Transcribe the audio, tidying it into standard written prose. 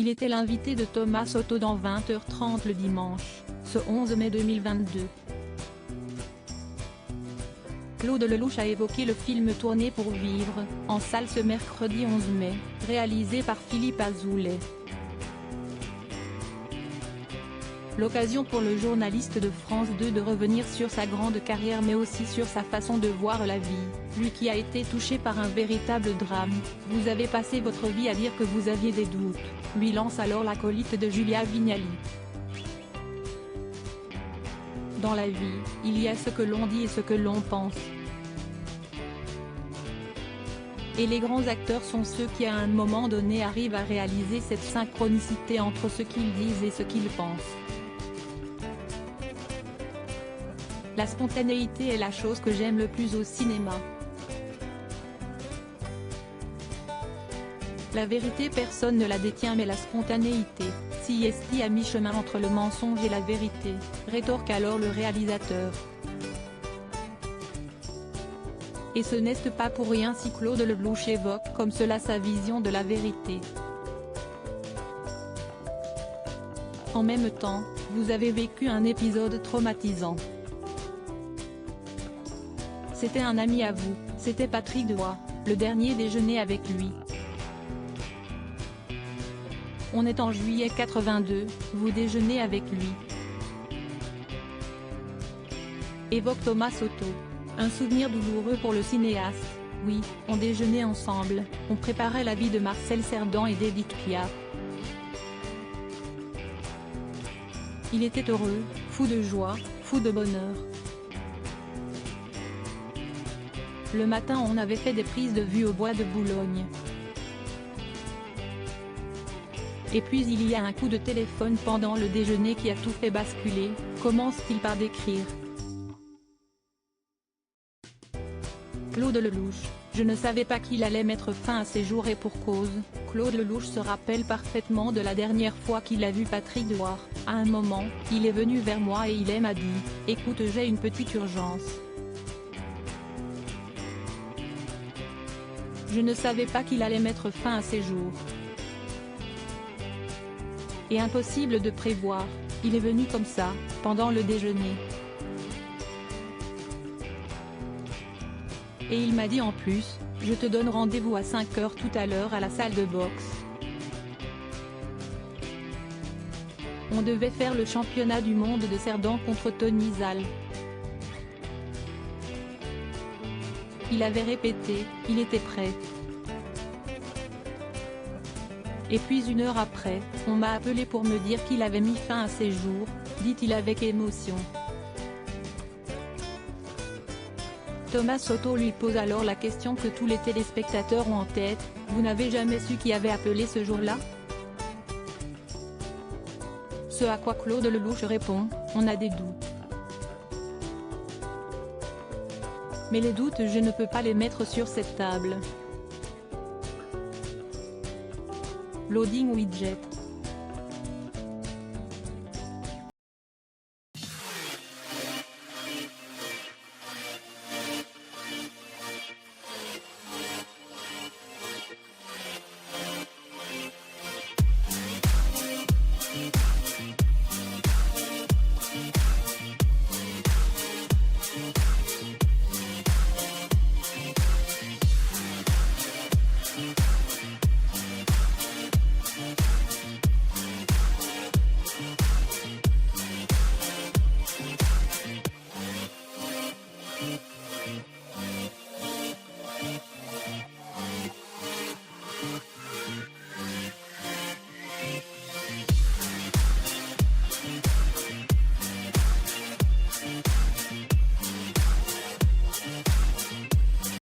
Il était l'invité de Thomas Soto dans 20h30 le dimanche, ce 11 mai 2022. Claude Lelouch a évoqué le film Tourner pour vivre, en salle ce mercredi 11 mai, réalisé par Philippe Azoulay. L'occasion pour le journaliste de France 2 de revenir sur sa grande carrière mais aussi sur sa façon de voir la vie, lui qui a été touché par un véritable drame. « Vous avez passé votre vie à dire que vous aviez des doutes », lui lance alors l'acolyte de Julia Vignali. Dans la vie, il y a ce que l'on dit et ce que l'on pense. Et les grands acteurs sont ceux qui à un moment donné arrivent à réaliser cette synchronicité entre ce qu'ils disent et ce qu'ils pensent. La spontanéité est la chose que j'aime le plus au cinéma. La vérité personne ne la détient mais la spontanéité, si est à mi-chemin entre le mensonge et la vérité, rétorque alors le réalisateur. Et ce n'est pas pour rien si Claude Lelouch évoque comme cela sa vision de la vérité. En même temps, vous avez vécu un épisode traumatisant. C'était un ami à vous, c'était Patrick Delloy, le dernier déjeuner avec lui. On est en juillet 82, vous déjeunez avec lui. Évoque Thomas Soto. Un souvenir douloureux pour le cinéaste, oui, on déjeunait ensemble, on préparait la vie de Marcel Cerdan et d'Edith Piaf. Il était heureux, fou de joie, fou de bonheur. Le matin on avait fait des prises de vue au bois de Boulogne. Et puis il y a un coup de téléphone pendant le déjeuner qui a tout fait basculer, commence-t-il par décrire. Claude Lelouch, je ne savais pas qu'il allait mettre fin à ses jours et pour cause. Claude Lelouch se rappelle parfaitement de la dernière fois qu'il a vu Patrick Delloy. À un moment, il est venu vers moi et il m'a dit « Écoute, j'ai une petite urgence. » Je ne savais pas qu'il allait mettre fin à ses jours. Et impossible de prévoir, il est venu comme ça, pendant le déjeuner. Et il m'a dit en plus, je te donne rendez-vous à 5h tout à l'heure à la salle de boxe. On devait faire le championnat du monde de Cerdan contre Tony Zal. Il avait répété, il était prêt. Et puis une heure après, on m'a appelé pour me dire qu'il avait mis fin à ses jours, dit-il avec émotion. Thomas Soto lui pose alors la question que tous les téléspectateurs ont en tête, vous n'avez jamais su qui avait appelé ce jour-là? Ce à quoi Claude Lelouch répond, on a des doutes. Mais les doutes je ne peux pas les mettre sur cette table. Loading widget.